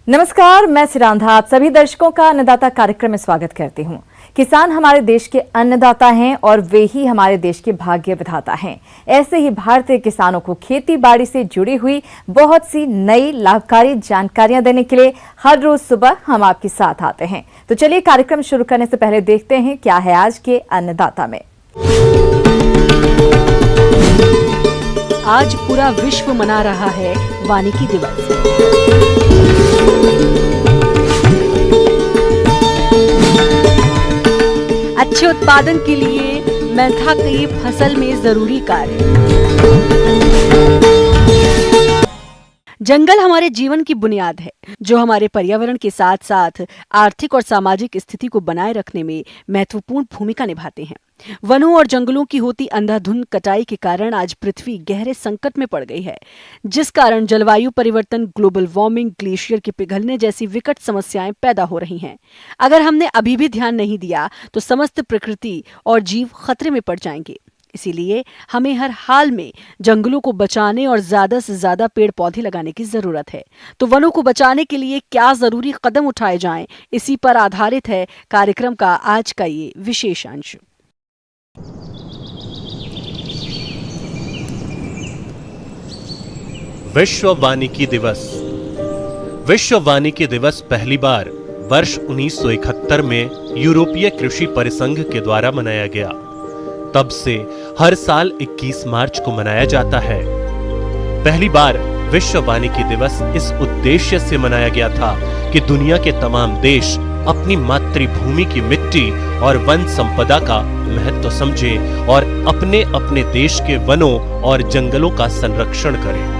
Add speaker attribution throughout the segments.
Speaker 1: नमस्कार, मैं सिरांधा आप सभी दर्शकों का अन्नदाता कार्यक्रम में स्वागत करती हूं। किसान हमारे देश के अन्नदाता हैं और वे ही हमारे देश के भाग्य विधाता हैं। ऐसे ही भारतीय किसानों को खेती बाड़ी से जुड़ी हुई बहुत सी नई लाभकारी जानकारियां देने के लिए हर रोज सुबह हम आपके साथ आते हैं। तो चलिए कार्यक्रम शुरू करने से पहले देखते हैं क्या है आज के अन्नदाता में।
Speaker 2: आज पूरा विश्व मना रहा है वानिकी दिवस। अच्छे उत्पादन के लिए मेंथा की फसल में जरूरी कार्य। जंगल हमारे जीवन की बुनियाद है, जो हमारे पर्यावरण के साथ साथ आर्थिक और सामाजिक स्थिति को बनाए रखने में महत्वपूर्ण भूमिका निभाते हैं। वनों और जंगलों की होती अंधाधुंध कटाई के कारण आज पृथ्वी गहरे संकट में पड़ गई है, जिस कारण जलवायु परिवर्तन, ग्लोबल वार्मिंग, ग्लेशियर के पिघलने जैसी विकट समस्याएं पैदा हो रही हैं। अगर हमने अभी भी ध्यान नहीं दिया तो समस्त प्रकृति और जीव खतरे में पड़ जाएंगे। इसीलिए हमें हर हाल में जंगलों को बचाने और ज्यादा से ज्यादा पेड़ पौधे लगाने की जरूरत है। तो वनों को बचाने के लिए क्या जरूरी कदम उठाए जाएं, इसी पर आधारित है कार्यक्रम का आज का ये विशेष अंश।
Speaker 3: विश्व वानिकी दिवस। विश्व वानिकी दिवस पहली बार वर्ष 1971 में यूरोपीय कृषि परिसंघ के द्वारा मनाया गया। तब से हर साल 21 मार्च को मनाया जाता है। पहली बार विश्व वानिकी दिवस इस उद्देश्य से मनाया गया था कि दुनिया के तमाम देश अपनी मातृभूमि की मिट्टी और वन संपदा का महत्व समझे और अपने अपने देश के वनों और जंगलों का संरक्षण करें।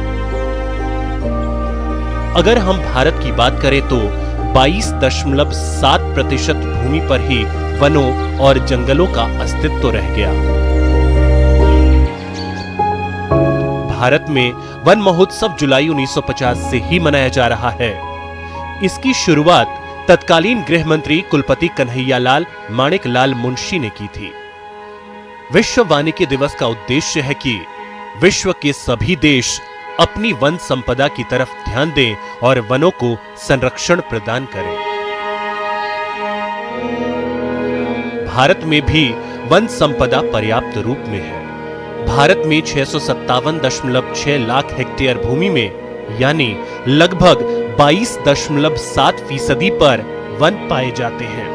Speaker 3: अगर हम भारत की बात करें तो 22.7% भूमि पर ही वनों और जंगलों का अस्तित्व रह गया। भारत में वन महोत्सव जुलाई 1950 से ही मनाया जा रहा है। इसकी शुरुआत तत्कालीन गृह मंत्री कुलपति कन्हैयालाल माणिकलाल मुंशी ने की थी। विश्व वानिकी दिवस का उद्देश्य है कि विश्व के सभी देश अपनी वन संपदा की तरफ ध्यान दें और वनों को संरक्षण प्रदान करें। भारत में भी वन संपदा पर्याप्त रूप में है। भारत में 657.6 लाख हेक्टेयर भूमि में यानी लगभग 22.7% पर वन पाए जाते हैं।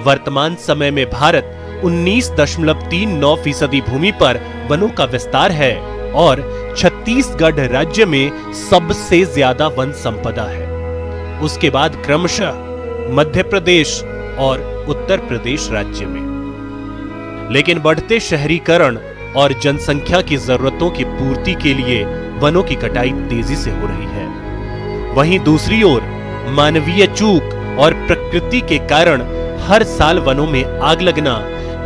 Speaker 3: वर्तमान समय में भारत 19.39% भूमि पर वनों का विस्तार है और छत्तीसगढ़ राज्य में सबसे ज्यादा वन संपदा है। उसके बाद क्रमशः मध्य प्रदेश और उत्तर प्रदेश राज्य में। लेकिन बढ़ते शहरीकरण और जनसंख्या की जरूरतों की पूर्ति के लिए वनों की कटाई तेजी से हो रही है। वहीं दूसरी ओर मानवीय चूक और प्रकृति के कारण हर साल वनों में आग लगना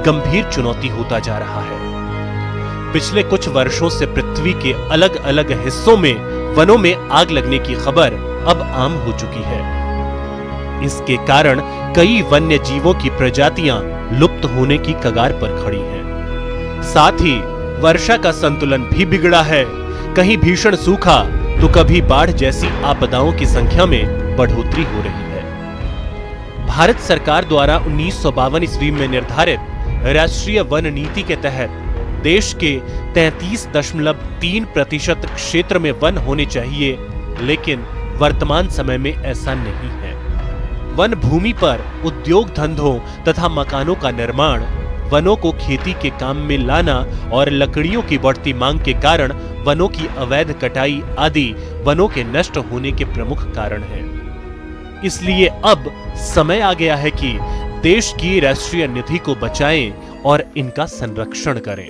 Speaker 3: गंभीर चुनौती होता जा रहा है। पिछले कुछ वर्षों से पृथ्वी के अलग अलग हिस्सों में वनों में आग लगने की खबर अब आम हो चुकी है। इसके कारण कई वन्य जीवों की प्रजातियां लुप्त होने की कगार पर खड़ी हैं। साथ ही वर्षा का संतुलन भी बिगड़ा है। कहीं भीषण सूखा तो कभी बाढ़ जैसी आपदाओं की संख्या में बढ़ोतरी हो रही है। भारत सरकार द्वारा 1952 ईस्वी में निर्धारित राष्ट्रीय वन नीति के तहत देश के 33.3% क्षेत्र में वन होने चाहिए, लेकिन वर्तमान समय में ऐसा नहीं है। वन भूमि पर उद्योग धंधों तथा मकानों का निर्माण, वनों को खेती के काम में लाना और लकड़ियों की बढ़ती मांग के कारण वनों की अवैध कटाई आदि वनों के नष्ट होने के प्रमुख कारण हैं। इसलिए अब समय आ गया है कि देश की राष्ट्रीय निधि को बचाएं और इनका संरक्षण करें।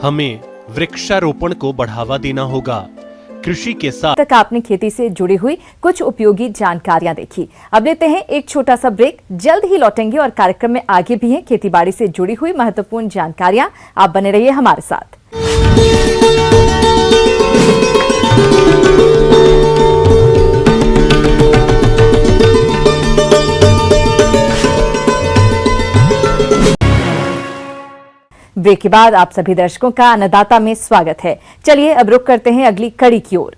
Speaker 3: हमें वृक्षारोपण को बढ़ावा देना होगा। कृषि के साथ
Speaker 1: तक आपने खेती से जुड़ी हुई कुछ उपयोगी जानकारियां देखी। अब लेते हैं एक छोटा सा ब्रेक, जल्द ही लौटेंगे और कार्यक्रम में आगे भी हैं खेतीबाड़ी से जुड़ी हुई महत्वपूर्ण जानकारियां। आप बने रहिए हमारे साथ। ब्रेक के बाद आप सभी दर्शकों का अन्नदाता में स्वागत है। चलिए अब रुक करते हैं अगली कड़ी की ओर।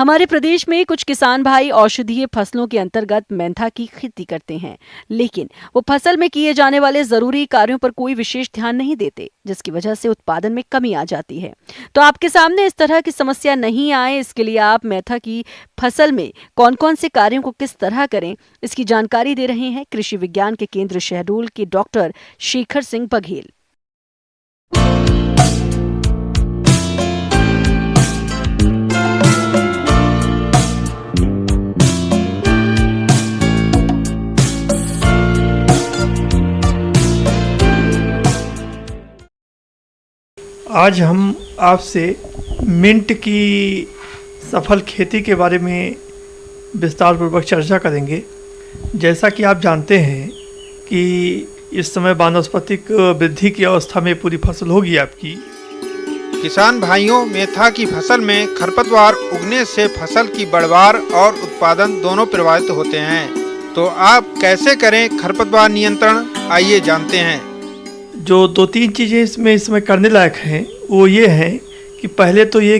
Speaker 2: हमारे प्रदेश में कुछ किसान भाई औषधीय फसलों के अंतर्गत मेंथा की खेती करते हैं, लेकिन वो फसल में किए जाने वाले जरूरी कार्यों पर कोई विशेष ध्यान नहीं देते, जिसकी वजह से उत्पादन में कमी आ जाती है। तो आपके सामने इस तरह की समस्या नहीं आए, इसके लिए आप मेंथा की फसल में कौन कौन से कार्यों को किस तरह करें, इसकी जानकारी दे रहे हैं कृषि विज्ञान के केंद्र शहडोल के डॉक्टर शेखर सिंह बघेल।
Speaker 4: आज हम आपसे मिंट की सफल खेती के बारे में विस्तारपूर्वक चर्चा करेंगे। जैसा कि आप जानते हैं कि इस समय वानस्पतिक वृद्धि की अवस्था में पूरी फसल होगी आपकी।
Speaker 5: किसान भाइयों, मेंथा की फसल में खरपतवार उगने से फसल की बढ़वार और उत्पादन दोनों प्रभावित होते हैं। तो आप कैसे करें खरपतवार नियंत्रण, आइए जानते हैं।
Speaker 4: जो 2-3 चीज़ें इसमें करने लायक हैं वो ये हैं कि पहले तो ये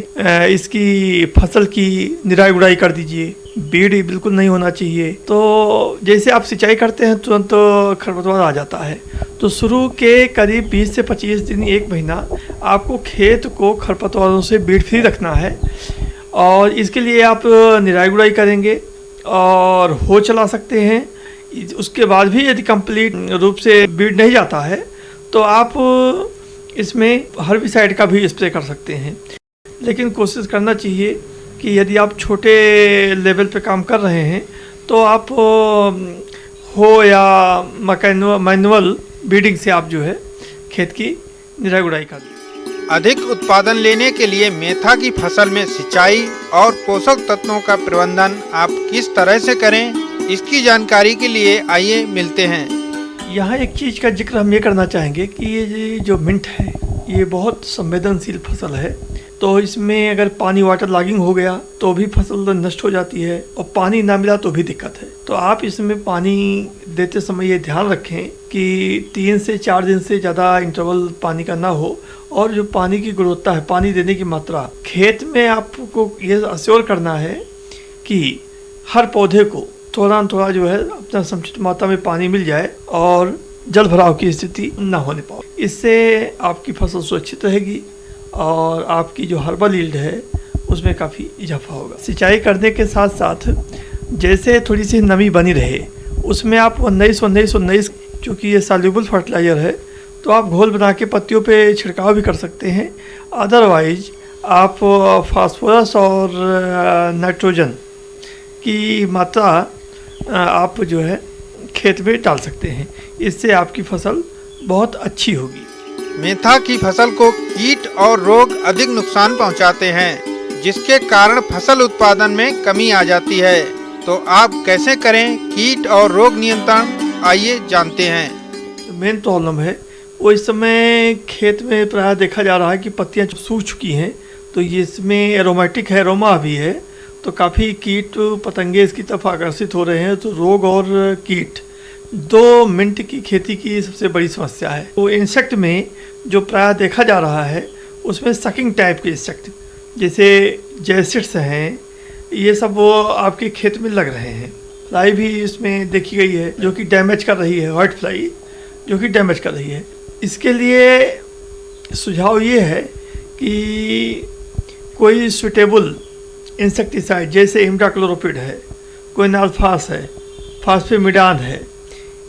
Speaker 4: इसकी फसल की निराई गुड़ाई कर दीजिए, बीड़ बिल्कुल नहीं होना चाहिए। तो जैसे आप सिंचाई करते हैं तुरंत तो खरपतवार आ जाता है, तो शुरू के करीब 20 से 25 दिन, 1 महीना आपको खेत को खरपतवारों से बीड़ फ्री रखना है। और इसके लिए आप निराई गुड़ाई करेंगे और हो चला सकते हैं। उसके बाद भी यदि कंप्लीट रूप से बीड़ नहीं जाता है तो आप इसमें हर्बिसाइड का भी स्प्रे कर सकते हैं। लेकिन कोशिश करना चाहिए कि यदि आप छोटे लेवल पे काम कर रहे हैं तो आप हो या मैनुअल बीडिंग से आप जो है खेत की निराई गुड़ाई कर दें।
Speaker 5: अधिक उत्पादन लेने के लिए मेंथा की फसल में सिंचाई और पोषक तत्वों का प्रबंधन आप किस तरह से करें, इसकी जानकारी के लिए आइए मिलते हैं।
Speaker 4: यहाँ एक चीज़ का जिक्र हम ये करना चाहेंगे कि ये जो मिंट है ये बहुत संवेदनशील फसल है। तो इसमें अगर पानी वाटर लॉगिंग हो गया तो भी फसल नष्ट हो जाती है, और पानी ना मिला तो भी दिक्कत है। तो आप इसमें पानी देते समय ये ध्यान रखें कि 3 से 4 दिन से ज़्यादा इंटरवल पानी का ना हो, और जो पानी की गुणवत्ता है, पानी देने की मात्रा, खेत में आपको ये अश्योर करना है कि हर पौधे को थोड़ा थोड़ा जो है अपना समुचित मात्रा में पानी मिल जाए और जल भराव की स्थिति न होने पाए। इससे आपकी फसल सुरक्षित रहेगी और आपकी जो हर्बल यील्ड है उसमें काफ़ी इजाफा होगा। सिंचाई करने के साथ साथ जैसे थोड़ी सी नमी बनी रहे उसमें आप 19-19-19 चूँकि ये सॉल्युबल फर्टिलाइज़र है तो आप घोल बना के पत्तियों पे छिड़काव भी कर सकते हैं। अदरवाइज आप फास्फोरस और नाइट्रोजन की मात्रा आप जो है खेत में डाल सकते हैं। इससे आपकी फसल बहुत अच्छी होगी।
Speaker 5: मेंथा की फसल को कीट और रोग अधिक नुकसान पहुंचाते हैं, जिसके कारण फसल उत्पादन में कमी आ जाती है। तो आप कैसे करें कीट और रोग नियंत्रण, आइए जानते हैं।
Speaker 4: मेन प्रॉब्लम है वो इस समय खेत में प्रायः देखा जा रहा है कि पत्तियां सूख चुकी हैं, तो ये इसमें एरोमेटिक है, एरोमा भी है, तो काफ़ी कीट पतंगे इसकी तरफ आकर्षित हो रहे हैं। तो रोग और कीट 2 मिंट की खेती की सबसे बड़ी समस्या है। तो इंसेक्ट में जो प्रायः देखा जा रहा है उसमें सकिंग टाइप के इंसेक्ट जैसे जैसिड्स हैं, ये सब वो आपके खेत में लग रहे हैं। फ्लाई भी इसमें देखी गई है जो कि डैमेज कर रही है, व्हाइट फ्लाई जो कि डैमेज कर रही है। इसके लिए सुझाव ये है कि कोई सुटेबल इंसेक्टिसाइड जैसे इमिडाक्लोरोपिड है, कोई नाल्फास है, फास्फेमिडान है,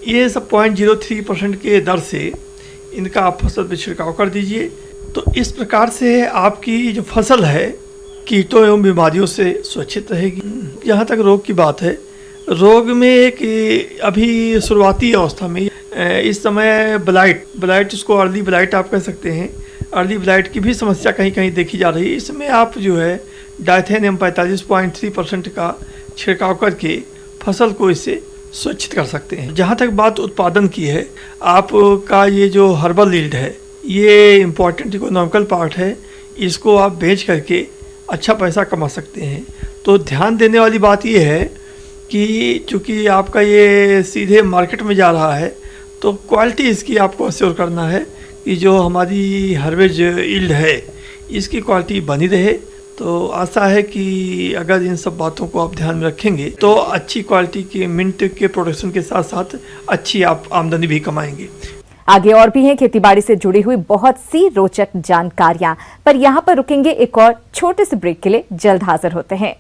Speaker 4: ये सब 0.03% के दर से इनका आप फसल पर छिड़काव कर दीजिए। तो इस प्रकार से आपकी जो फसल है कीटों एवं बीमारियों से सुरक्षित रहेगी। यहाँ तक रोग की बात है, रोग में एक अभी शुरुआती अवस्था में इस समय ब्लाइट उसको अर्ली ब्लाइट आप कह सकते हैं, अर्ली ब्लाइट की भी समस्या कहीं कहीं देखी जा रही है। इसमें आप जो है डाइथेनियम 45.3% का छिड़काव करके फसल को इससे सुरक्षित कर सकते हैं। जहाँ तक बात उत्पादन की है, आपका ये जो हर्बल यील्ड है ये इम्पॉर्टेंट इकोनॉमिकल पार्ट है, इसको आप बेच करके अच्छा पैसा कमा सकते हैं। तो ध्यान देने वाली बात ये है कि चूँकि आपका ये सीधे मार्केट में जा रहा है तो क्वालिटी इसकी आपको अश्योर करना है कि जो हमारी हार्वेस्ट यील्ड है इसकी क्वालिटी बनी रहे, तो आशा है कि अगर इन सब बातों को आप ध्यान में रखेंगे तो अच्छी क्वालिटी के मिंट के प्रोडक्शन के साथ साथ अच्छी आप आमदनी भी कमाएंगे।
Speaker 1: आगे और भी हैं खेतीबाड़ी से जुड़ी हुई बहुत सी रोचक जानकारियां, पर यहाँ पर रुकेंगे एक और छोटे से ब्रेक के लिए। जल्द हाजिर होते हैं।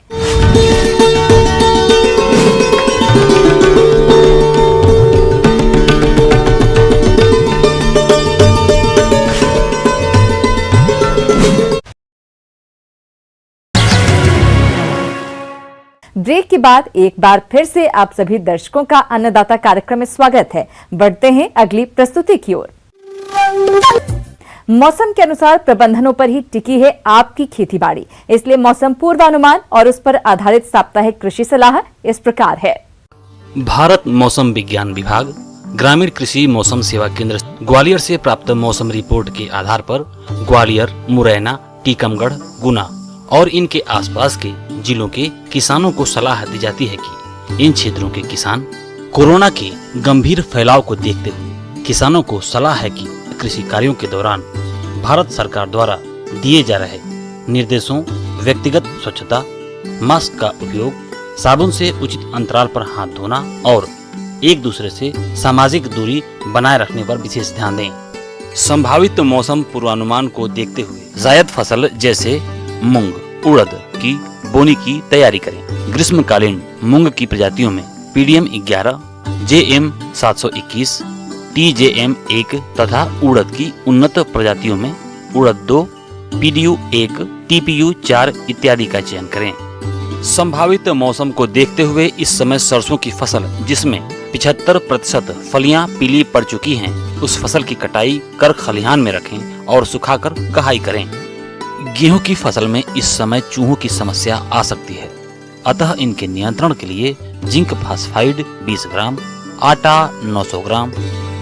Speaker 1: ब्रेक के बाद एक बार फिर से आप सभी दर्शकों का अन्नदाता कार्यक्रम में स्वागत है। बढ़ते हैं अगली प्रस्तुति की ओर। मौसम के अनुसार प्रबंधनों पर ही टिकी है आपकी खेतीबाड़ी, इसलिए मौसम पूर्वानुमान और उस पर आधारित साप्ताहिक कृषि सलाह इस प्रकार है।
Speaker 6: भारत मौसम विज्ञान विभाग ग्रामीण कृषि मौसम सेवा केंद्र ग्वालियर से प्राप्त मौसम रिपोर्ट के आधार पर ग्वालियर, मुरैना, टीकमगढ़, गुना और इनके आसपास के जिलों के किसानों को सलाह दी जाती है कि इन क्षेत्रों के किसान कोरोना के गंभीर फैलाव को देखते हुए किसानों को सलाह है कि कृषि कार्यों के दौरान भारत सरकार द्वारा दिए जा रहे निर्देशों, व्यक्तिगत स्वच्छता, मास्क का उपयोग, साबुन से उचित अंतराल पर हाथ धोना और एक दूसरे से सामाजिक दूरी बनाए रखने पर विशेष ध्यान दें। संभावित मौसम पूर्वानुमान को देखते हुए जायद फसल जैसे मूंग, उड़द की बोनी की तैयारी करें। ग्रीष्मकालीन मूंग की प्रजातियों में पीडीएम 11, जेएम 721, टीजेएम 1 तथा उड़द की उन्नत प्रजातियों में उड़द 2, पीडीयू 1, टीपीयू 4 इत्यादि का चयन करें। संभावित मौसम को देखते हुए इस समय सरसों की फसल जिसमें 75% फलियां पीली पड़ चुकी हैं, उस फसल की कटाई कर खलिहान में रखें और सुखाकर कहाई करें। गेहूं की फसल में इस समय चूहों की समस्या आ सकती है, अतः इनके नियंत्रण के लिए जिंक फास्फाइड 20 ग्राम, आटा 900 ग्राम,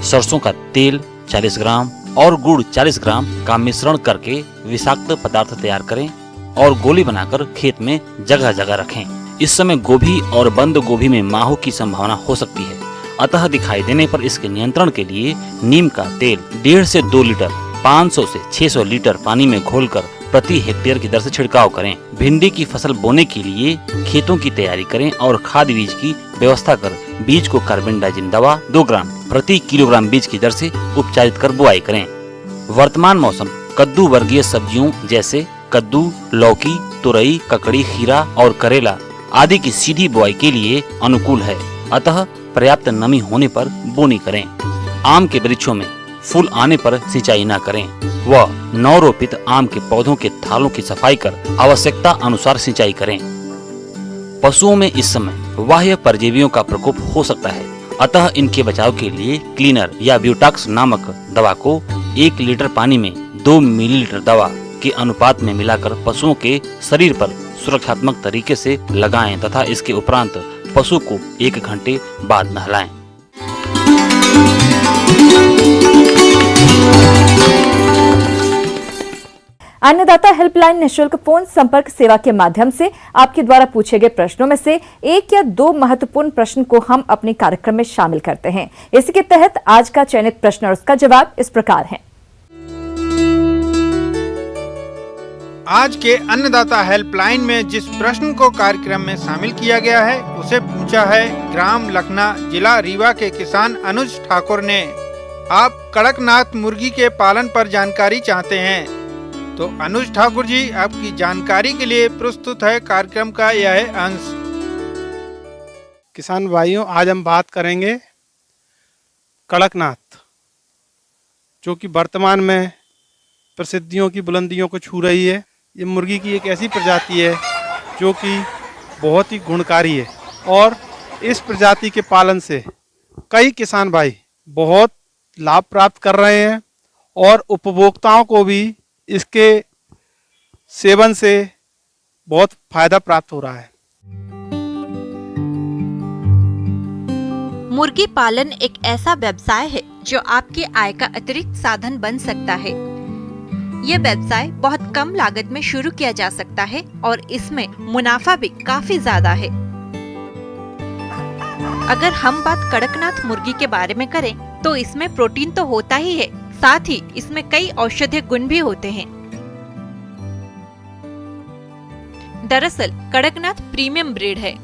Speaker 6: सरसों का तेल 40 ग्राम और गुड़ 40 ग्राम का मिश्रण करके विषाक्त पदार्थ तैयार करें और गोली बनाकर खेत में जगह जगह रखें। इस समय गोभी और बंद गोभी में माहू की संभावना हो सकती है, अतः दिखाई देने पर इसके नियंत्रण के लिए नीम का तेल 1.5 से 2 लीटर 500 से 600 लीटर पानी में घोलकर प्रति हेक्टेयर की दर से छिड़काव करें। भिंडी की फसल बोने के लिए खेतों की तैयारी करें और खाद बीज की व्यवस्था कर बीज को कार्बेंडाजिम दवा 2 ग्राम प्रति किलोग्राम बीज की दर से उपचारित कर बुआई करें। वर्तमान मौसम कद्दू वर्गीय सब्जियों जैसे कद्दू, लौकी, तुरई, ककड़ी, खीरा और करेला आदि की सीधी बुआई के लिए अनुकूल है, अतः पर्याप्त नमी होने पर बोनी करें। आम के वृक्षों में फूल आने पर सिंचाई न करें व नवरोपित आम के पौधों के थालों की सफाई कर आवश्यकता अनुसार सिंचाई करें। पशुओं में इस समय बाह्य परजीवियों का प्रकोप हो सकता है, अतः इनके बचाव के लिए क्लीनर या ब्यूटाक्स नामक दवा को 1 लीटर पानी में 2 मिलीलीटर दवा के अनुपात में मिलाकर पशुओं के शरीर पर सुरक्षात्मक तरीके से लगाएं तथा इसके उपरांत पशु को 1 घंटे बाद नहलाएं।
Speaker 1: अन्नदाता हेल्पलाइन निःशुल्क फोन संपर्क सेवा के माध्यम से आपके द्वारा पूछे गए प्रश्नों में से 1 या 2 महत्वपूर्ण प्रश्न को हम अपने कार्यक्रम में शामिल करते हैं। इसी के तहत आज का चयनित प्रश्न और उसका जवाब इस प्रकार है।
Speaker 5: आज के अन्नदाता हेल्पलाइन में जिस प्रश्न को कार्यक्रम में शामिल किया गया है उसे पूछा है ग्राम लखना, जिला रीवा के किसान अनुज ठाकुर ने। आप कड़कनाथ मुर्गी के पालन पर जानकारी चाहते हैं तो अनुज ठाकुर जी आपकी जानकारी के लिए प्रस्तुत है कार्यक्रम का यह अंश।
Speaker 7: किसान भाइयों, आज हम बात करेंगे कड़कनाथ, जो कि वर्तमान में प्रसिद्धियों की बुलंदियों को छू रही है। ये मुर्गी की एक ऐसी प्रजाति है जो कि बहुत ही गुणकारी है और इस प्रजाति के पालन से कई किसान भाई बहुत लाभ प्राप्त कर रहे हैं और उपभोक्ताओं को भी इसके सेवन से बहुत फायदा प्राप्त हो रहा है।
Speaker 8: मुर्गी पालन एक ऐसा व्यवसाय है जो आपकी आय का अतिरिक्त साधन बन सकता है। यह व्यवसाय बहुत कम लागत में शुरू किया जा सकता है और इसमें मुनाफा भी काफी ज्यादा है। अगर हम बात कड़कनाथ मुर्गी के बारे में करें तो इसमें प्रोटीन तो होता ही है, साथ ही इसमें कई औषधीय गुण भी होते हैं। दरअसल कड़कनाथ प्रीमियम ब्रीड है।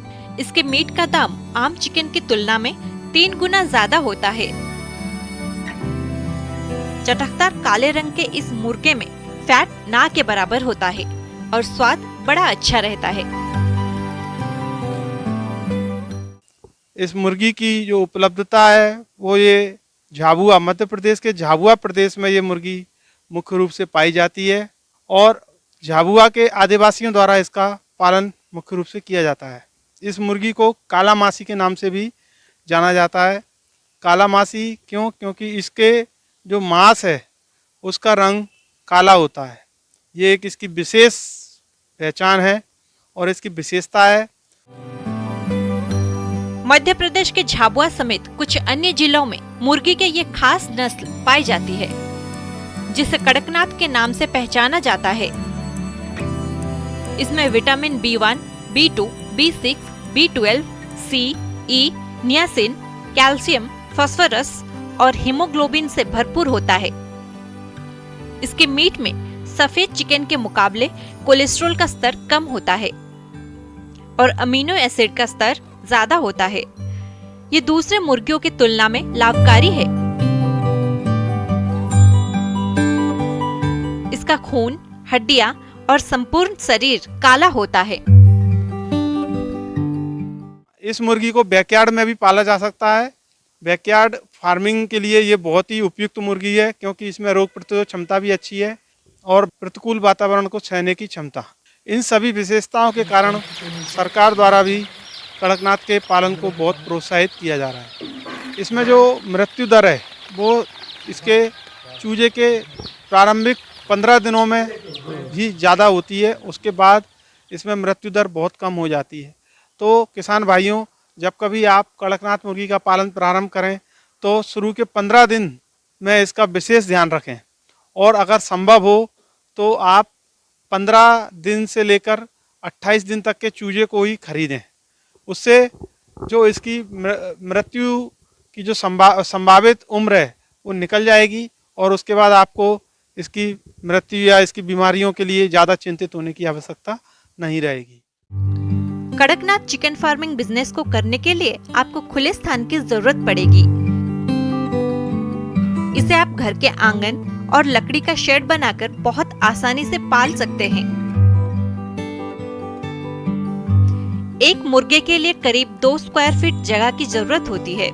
Speaker 8: इसके मीट का दाम आम चिकन की तुलना में 3 गुना ज्यादा होता है। चटकदार काले रंग के इस मुर्गे में फैट ना के बराबर होता है और स्वाद बड़ा अच्छा रहता है।
Speaker 7: इस मुर्गी की जो उपलब्धता है वो ये झाबुआ, मध्य प्रदेश के झाबुआ प्रदेश में ये मुर्गी मुख्य रूप से पाई जाती है और झाबुआ के आदिवासियों द्वारा इसका पालन मुख्य रूप से किया जाता है। इस मुर्गी को काला मासी के नाम से भी जाना जाता है। काला मासी क्यों? क्योंकि इसके जो मांस है उसका रंग काला होता है। ये एक इसकी विशेष पहचान है और इसकी विशेषता है।
Speaker 8: मध्य प्रदेश के झाबुआ समेत कुछ अन्य जिलों में मुर्गी के ये खास नस्ल पाई जाती है जिसे कड़कनाथ के नाम से पहचाना जाता है। इसमें vitamin B1, B2, B6, B12, C, E, niacin, calcium, phosphorus और हीमोग्लोबिन से भरपूर होता है। इसके मीट में सफेद चिकन के मुकाबले कोलेस्ट्रॉल का स्तर कम होता है और अमीनो एसिड का स्तर ज्यादा होता है। ये दूसरे मुर्गियों की तुलना में लाभकारी है। इसका खून, हड्डियां और संपूर्ण शरीर काला होता है।
Speaker 7: इस मुर्गी को बैकयार्ड में भी पाला जा सकता है। बैकयार्ड फार्मिंग के लिए ये बहुत ही उपयुक्त मुर्गी है क्योंकि इसमें रोग प्रतिरोधक क्षमता भी अच्छी है और प्रतिकूल वातावरण को सहने की क्षमता। इन सभी विशेषताओं के कारण सरकार द्वारा भी कड़कनाथ के पालन को बहुत प्रोत्साहित किया जा रहा है। इसमें जो मृत्यु दर है वो इसके चूजे के प्रारंभिक 15 दिनों में ही ज़्यादा होती है, उसके बाद इसमें मृत्यु दर बहुत कम हो जाती है। तो किसान भाइयों, जब कभी आप कड़कनाथ मुर्गी का पालन प्रारंभ करें तो शुरू के 15 दिन में इसका विशेष ध्यान रखें और अगर संभव हो तो आप 15 दिन से लेकर 28 दिन तक के चूजे को ही खरीदें। उससे जो इसकी मृत्यु की जो संभावित उम्र है वो निकल जाएगी और उसके बाद आपको इसकी मृत्यु या इसकी बीमारियों के लिए ज़्यादा चिंतित होने की आवश्यकता नहीं रहेगी।
Speaker 8: कड़कनाथ चिकन फार्मिंग बिजनेस को करने के लिए आपको खुले स्थान की जरूरत पड़ेगी। इसे आप घर के आंगन और लकड़ी का शेड बनाकर बहुत आसानी से पाल सकते हैं। एक मुर्गे के लिए करीब 2 स्क्वायर फीट जगह की जरूरत होती है।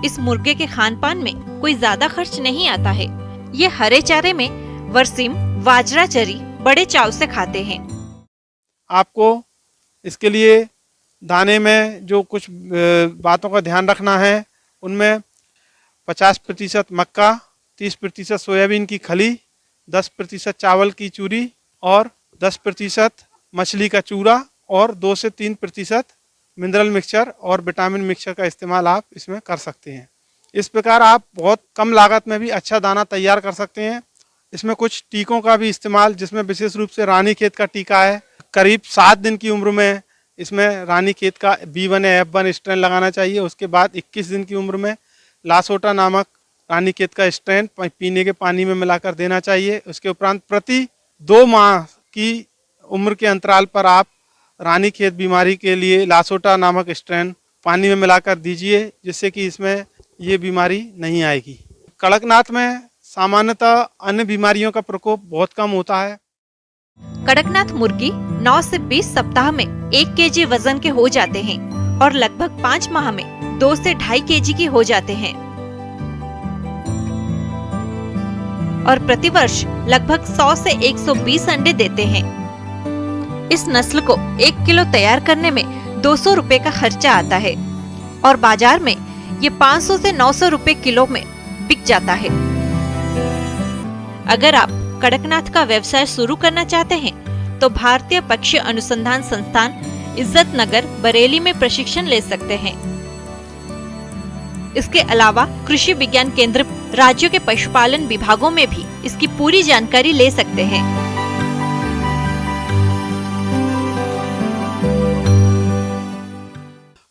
Speaker 8: इस मुर्गे के खान-पान में कोई ज्यादा खर्च नहीं आता है। ये हरे चारे में बरसीम, बाजरा चरी बड़े चाव से खाते हैं।
Speaker 7: आपको इसके लिए दाने में जो कुछ बातों का ध्यान रखना है, उनमें 50% मक्का, 30% सोयाबीन की खली, 10% चावल की चूरी और 10% मछली का चूरा और 2 से 3% मिनरल मिक्सचर और विटामिन मिक्सचर का इस्तेमाल आप इसमें कर सकते हैं। इस प्रकार आप बहुत कम लागत में भी अच्छा दाना तैयार कर सकते हैं। इसमें कुछ टीकों का भी इस्तेमाल, जिसमें विशेष रूप से रानीखेत का टीका है। करीब 7 दिन की उम्र में इसमें रानीखेत का B1 या F1 स्ट्रेन लगाना चाहिए। उसके बाद 21 दिन की उम्र में लासोटा नामक रानीखेत का स्ट्रेन पीने के पानी में मिलाकर देना चाहिए। उसके उपरांत प्रति 2 माह की उम्र के अंतराल पर आप रानीखेत बीमारी के लिए लासोटा नामक स्ट्रेन पानी में मिलाकर दीजिए, जिससे कि इसमें ये बीमारी नहीं आएगी। कड़कनाथ में सामान्यतः अन्य बीमारियों का प्रकोप बहुत कम होता है।
Speaker 8: कड़कनाथ मुर्गी 9 से 20 सप्ताह में 1 केजी वजन के हो जाते हैं और लगभग 5 माह में 2 से 2.5 केजी की हो जाते हैं और प्रतिवर्ष लगभग 100 से 120 अंडे देते हैं। इस नस्ल को 1 किलो तैयार करने में 200 रुपए का खर्चा आता है और बाजार में ये 500 से 900 रुपए किलो में बिक जाता है। अगर आप कड़कनाथ का व्यवसाय शुरू करना चाहते हैं तो भारतीय पक्षी अनुसंधान संस्थान इज्जत नगर बरेली में प्रशिक्षण ले सकते हैं। इसके अलावा कृषि विज्ञान केंद्र राज्यों के पशुपालन विभागों में भी इसकी पूरी जानकारी ले सकते हैं।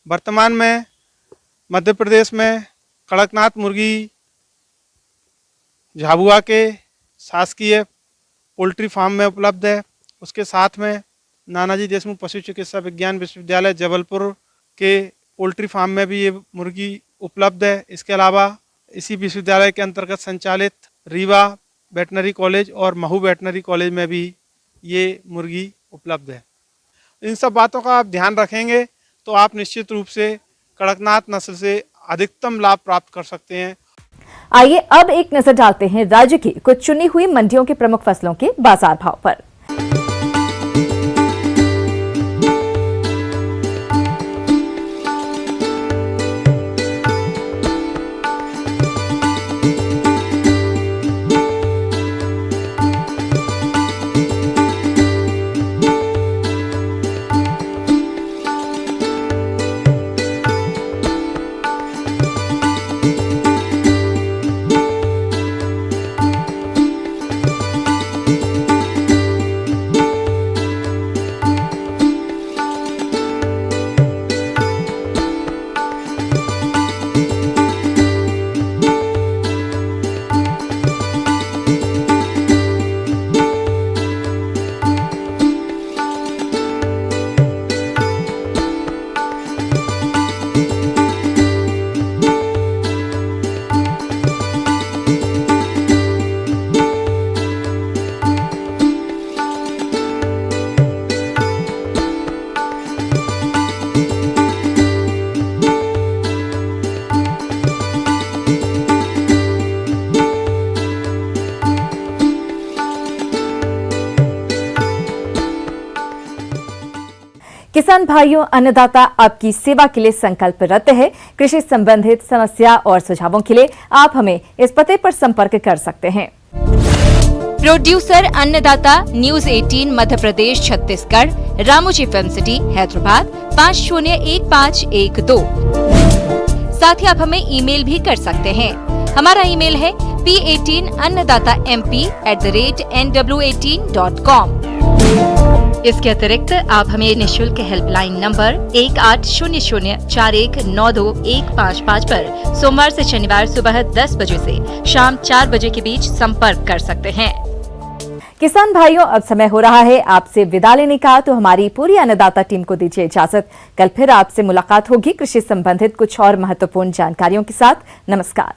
Speaker 7: वर्तमान में मध्य प्रदेश में कड़कनाथ मुर्गी झाबुआ के शासकीय पोल्ट्री फार्म में उपलब्ध है। उसके साथ में नानाजी देशमुख पशु चिकित्सा विज्ञान विश्वविद्यालय जबलपुर के पोल्ट्री फार्म में भी ये मुर्गी उपलब्ध है। इसके अलावा इसी विश्वविद्यालय के अंतर्गत संचालित रीवा वेटनरी कॉलेज और महू वेटनरी कॉलेज में भी ये मुर्गी उपलब्ध है। इन सब बातों का आप ध्यान रखेंगे तो आप निश्चित रूप से कड़कनाथ नस्ल से अधिकतम लाभ प्राप्त कर सकते हैं।
Speaker 1: आइए अब एक नजर डालते हैं राज्य की कुछ चुनी हुई मंडियों के प्रमुख फसलों के बाजार भाव पर। किसान भाइयों, अन्नदाता आपकी सेवा के लिए संकल्परत है। कृषि संबंधित समस्या और सुझावों के लिए आप हमें इस पते पर संपर्क कर सकते हैं।
Speaker 9: प्रोड्यूसर अन्नदाता, news 18 Madhya Pradesh Chhattisgarh, Ramoji film city Hyderabad 501512। साथ ही आप हमें ईमेल भी कर सकते हैं। हमारा ईमेल है p18annadatamp@nw18.com। इसके अतिरिक्त आप हमें निःशुल्क हेल्पलाइन नंबर 180041921555 पर सोमवार से शनिवार सुबह 10 बजे से शाम 4 बजे के बीच संपर्क कर सकते हैं।
Speaker 1: किसान भाइयों, अब समय हो रहा है आपसे विदा लेने का, तो हमारी पूरी अन्नदाता टीम को दीजिए इजाजत। कल फिर आपसे मुलाकात होगी कृषि संबंधित कुछ और महत्वपूर्ण जानकारियों के साथ। नमस्कार।